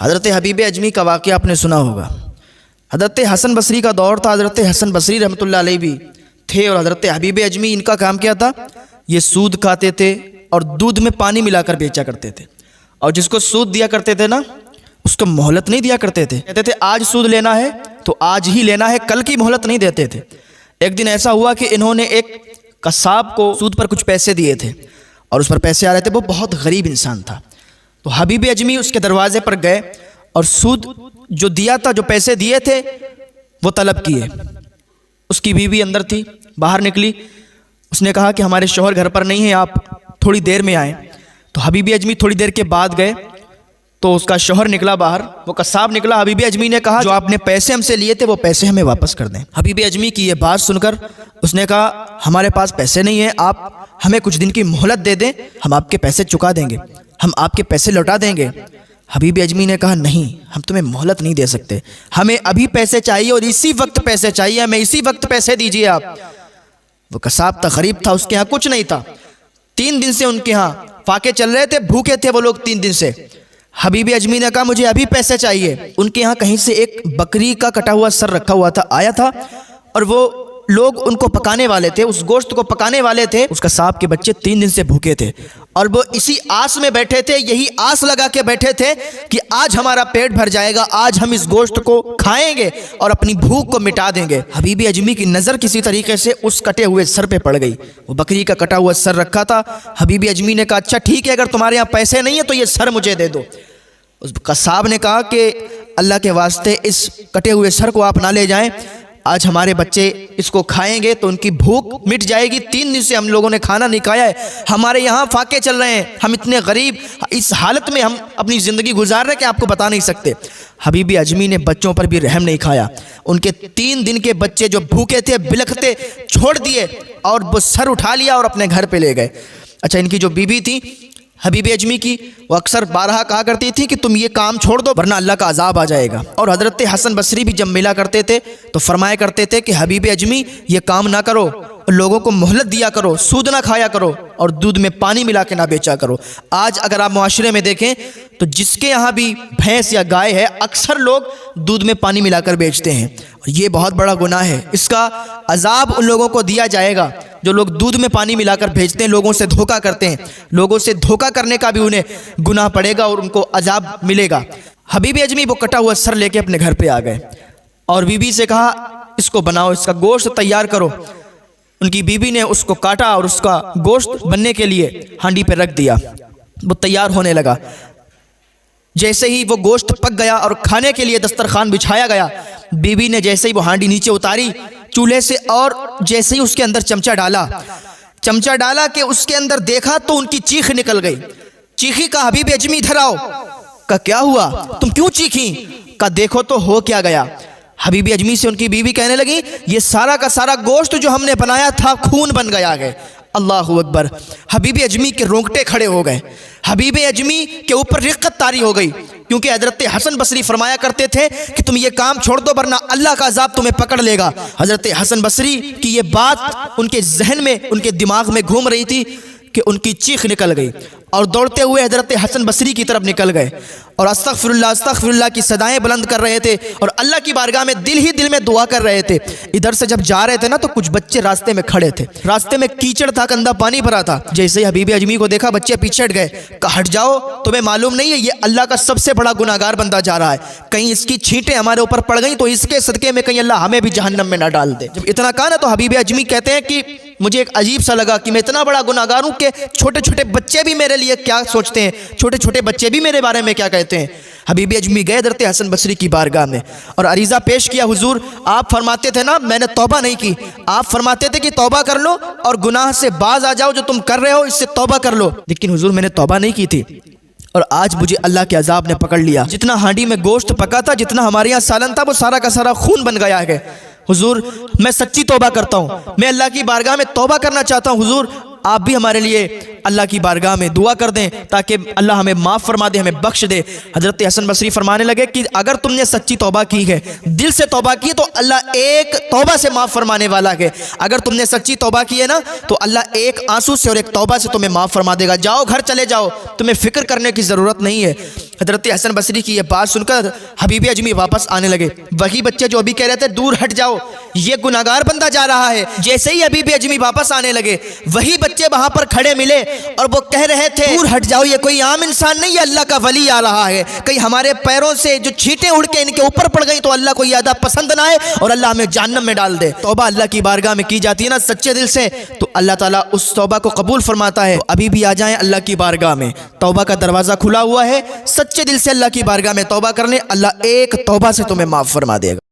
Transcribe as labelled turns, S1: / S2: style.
S1: حضرت حبیب اجمی کا واقعہ آپ نے سنا ہوگا۔ حضرت حسن بصری کا دور تھا، حضرت حسن بصری رحمۃ اللہ علیہ بھی تھے، اور حضرت حبیب اجمی ان کا کام کیا تھا؟ یہ سود کھاتے تھے اور دودھ میں پانی ملا کر بیچا کرتے تھے، اور جس کو سود دیا کرتے تھے نا اس کو مہلت نہیں دیا کرتے تھے، کہتے تھے آج سود لینا ہے تو آج ہی لینا ہے، کل کی مہلت نہیں دیتے تھے۔ ایک دن ایسا ہوا کہ انہوں نے ایک قصاب کو سود پر کچھ پیسے دیے تھے اور اس پر پیسے آ رہے تھے، وہ بہت غریب انسان تھا، تو حبیب اجمی اس کے دروازے پر گئے اور سود جو دیا تھا، جو پیسے دیے تھے وہ طلب کیے۔ اس کی بیوی اندر تھی، باہر نکلی، اس نے کہا کہ ہمارے شوہر گھر پر نہیں ہیں، آپ تھوڑی دیر میں آئیں۔ تو حبیب اجمی تھوڑی دیر کے بعد گئے تو اس کا شوہر نکلا باہر، وہ قصاب نکلا۔ حبیب اجمی نے کہا جو آپ نے پیسے ہم سے لیے تھے وہ پیسے ہمیں واپس کر دیں۔ حبیب اجمی کی یہ بات سن کر اس نے کہا ہمارے پاس پیسے نہیں ہیں، آپ ہمیں کچھ دن کی مہلت دے دیں، ہم آپ کے پیسے چکا دیں گے، ہم آپ کے پیسے لوٹا دیں گے۔ حبیب اجمی نے کہا نہیں، ہم تمہیں مہلت نہیں دے سکتے، ہمیں ابھی پیسے چاہیے اور اسی وقت پیسے چاہیے، ہمیں اسی وقت پیسے دیجیے آپ۔ وہ قصاب تھا، غریب تھا، اس کے ہاں کچھ نہیں تھا، 3 دن سے ان کے ہاں فاقے چل رہے تھے، بھوکے تھے وہ لوگ 3 دن سے۔ حبیب اجمی نے کہا مجھے ابھی پیسے چاہیے۔ ان کے ہاں کہیں سے ایک بکری کا کٹا ہوا سر رکھا ہوا تھا، آیا تھا، اور وہ لوگ ان کو پکانے والے تھے، اس گوشت کو پکانے والے تھے۔ اس قصاب کے بچے 3 دن سے بھوکے تھے اور وہ اسی آس میں بیٹھے تھے، یہی آس لگا کے بیٹھے تھے کہ آج ہمارا پیٹ بھر جائے گا، آج ہم اس گوشت کو کھائیں گے اور اپنی بھوک کو مٹا دیں گے۔ حبیب اجمی کی نظر کسی طریقے سے اس کٹے ہوئے سر پہ پڑ گئی، وہ بکری کا کٹا ہوا سر رکھا تھا۔ حبیب اجمی نے کہا اچھا ٹھیک ہے، اگر تمہارے یہاں پیسے نہیں ہیں تو یہ سر مجھے دے دو۔ اس قصاب نے کہا کہ اللہ کے واسطے اس کٹے ہوئے سر کو آپ نہ لے جائیں، آج ہمارے بچے اس کو کھائیں گے تو ان کی بھوک مٹ جائے گی، 3 دن سے ہم لوگوں نے کھانا نہیں کھایا ہے، ہمارے یہاں فاقے چل رہے ہیں، ہم اتنے غریب اس حالت میں ہم اپنی زندگی گزار رہے ہیں کہ آپ کو بتا نہیں سکتے۔ حبیب اجمی نے بچوں پر بھی رحم نہیں کھایا، ان کے 3 دن کے بچے جو بھوکے تھے بلکتے چھوڑ دیے اور وہ سر اٹھا لیا اور اپنے گھر پہ لے گئے۔ اچھا ان کی جو بیوی تھی حبیب اجمی کی، وہ اکثر بارہا کہا کرتی تھی کہ تم یہ کام چھوڑ دو ورنہ اللہ کا عذاب آ جائے گا، اور حضرت حسن بصری بھی جب ملا کرتے تھے تو فرمایا کرتے تھے کہ حبیب اجمی یہ کام نہ کرو، لوگوں کو مہلت دیا کرو، سود نہ کھایا کرو اور دودھ میں پانی ملا کے نہ بیچا کرو۔ آج اگر آپ معاشرے میں دیکھیں تو جس کے یہاں بھی بھینس یا گائے ہے اکثر لوگ دودھ میں پانی ملا کر بیچتے ہیں، اور یہ بہت بڑا گناہ ہے، اس کا عذاب ان لوگوں کو دیا جائے گا جو لوگ دودھ میں پانی ملا کر بھیجتے ہیں، لوگوں سے دھوکہ کرتے ہیں، لوگوں سے دھوکہ کرنے کا بھی انہیں گناہ پڑے گا اور ان کو عذاب ملے گا۔ حبیب اجمی وہ کٹا ہوا سر لے کے اپنے گھر پہ آ گئے اور بیوی سے کہا اس کو بناؤ، اس کا گوشت تیار کرو۔ ان کی بیوی نے اس کو کاٹا اور اس کا گوشت بننے کے لیے ہانڈی پہ رکھ دیا، وہ تیار ہونے لگا۔ جیسے ہی وہ گوشت پک گیا اور کھانے کے لیے دسترخوان بچھایا گیا، بیوی نے جیسے ہی وہ ہانڈی نیچے اتاری چولہے سے اور جیسے ہی اس کے اندر چمچہ ڈالا کہ اس کے اندر دیکھا تو ان کی چیخ نکل گئی۔ چیخی کا حبیب اجمی ادھر آؤ، کہ کیا ہوا، تم کیوں چیخیں؟ کہ دیکھو تو ہو کیا گیا۔ حبیب اجمی سے ان کی بیوی کہنے لگی یہ سارا کا سارا گوشت جو ہم نے بنایا تھا خون بن گیا ہے۔ اللہ اکبر! حبیب اجمی کے رونگٹے کھڑے ہو گئے، حبیب اجمی کے اوپر رقت طاری ہو گئی، کیونکہ حضرت حسن بصری فرمایا کرتے تھے کہ تم یہ کام چھوڑ دو ورنہ اللہ کا عذاب تمہیں پکڑ لے گا۔ حضرت حسن بصری کی یہ بات ان کے ذہن میں، ان کے دماغ میں گھوم رہی تھی کہ ان کی چیخ نکل گئی اور دوڑتے ہوئے حضرت حسن بصری کی طرف نکل گئے اور استغفر اللہ کی صدائیں بلند کر رہے تھے اور اللہ کی بارگاہ میں دل ہی دل میں دعا کر رہے تھے۔ ادھر سے جب جا رہے تھے نا تو کچھ بچے راستے میں کھڑے تھے، راستے میں کیچڑ تھا، گندا پانی بھرا تھا، جیسے ہی حبیب اجمی کو دیکھا بچے پیچھے ہٹ گئے، کہ ہٹ جاؤ، تمہیں معلوم نہیں ہے یہ اللہ کا سب سے بڑا گناہگار بندہ جا رہا ہے، کہیں اس کی چھینٹیں ہمارے اوپر پڑ گئیں تو اس کے صدقے میں کہیں اللہ ہمیں بھی جہنم میں نہ ڈال دے۔ جب اتنا کہا نا تو حبیب اجمی کہتے ہیں کہ مجھے ایک عجیب سا لگا کہ میں اتنا بڑا گناہگار ہوں کہ چھوٹے چھوٹے بچے بھی میرے لیے کیا سوچتے ہیں، چھوٹے چھوٹے بچے بھی میرے بارے میں کیا کہتے ہیں۔ حبیب اجمی گئے حضرت حسن بصری کی بارگاہ میں اور عریضہ پیش کیا، حضور آپ فرماتے تھے نا میں نے توبہ نہیں کی، آپ فرماتے تھے کہ توبہ کر لو اور گناہ سے باز آ جاؤ، جو تم کر رہے ہو اس سے توبہ کر لو، لیکن حضور میں نے توبہ نہیں کی تھی اور آج مجھے اللہ کے عذاب نے پکڑ لیا۔ جتنا ہانڈی میں گوشت پکا تھا، جتنا ہمارے یہاں سالن تھا، وہ سارا کا سارا خون بن گیا ہے۔ حضور میں سچی توبہ کرتا ہوں، میں اللہ کی بارگاہ میں توبہ کرنا چاہتا ہوں، حضور آپ بھی ہمارے لیے اللہ کی بارگاہ میں دعا کر دیں تاکہ اللہ ہمیں معاف فرما دے, ہمیں بخش دے. حضرت حسن بصری فرمانے لگے کہ اگر تم نے سچی توبہ کی ہے, دل سے توبہ کی, تو اللہ ایک توبہ سے معاف فرمانے والا ہے. اگر تم نے سچی توبہ کی ہے نا تو اللہ ایک آنسو سے اور ایک توبہ سے تمہیں معاف فرما دے گا. جاؤ گھر چلے جاؤ, تمہیں فکر کرنے کی ضرورت نہیں ہے. حضرت حسن بصری کی یہ بات سن کر حبیب اجمی واپس آنے لگے. وہی بچے جو ابھی کہہ رہے تھے دور ہٹ جاؤ, یہ گناہگار بندہ جا رہا ہے, جیسے ہی حبیب اجمی واپس آنے لگے وہی بچے وہاں پر کھڑے ملے اور وہ کہہ رہے تھے دور ہٹ جاؤ, یہ کوئی عام انسان نہیں, یہ اللہ کا ولی آ رہا ہے. کہیں ہمارے پیروں سے جو چھینٹیں اڑ کے ان کے اوپر پڑ گئی تو اللہ کو یہ ادا پسند نہ آئے اور اللہ ہمیں جہنم میں ڈال دے. توبہ اللہ کی بارگاہ میں کی جاتی ہے نا سچے دل سے, تو اللہ تعالیٰ اس توبہ کو قبول فرماتا ہے. ابھی بھی آ جائیں اللہ کی بارگاہ میں, توبہ کا دروازہ کھلا ہوا ہے. سچے دل سے اللہ کی بارگاہ میں توبہ کر لیں, اللہ ایک توبہ سے تمہیں معاف فرما دے گا.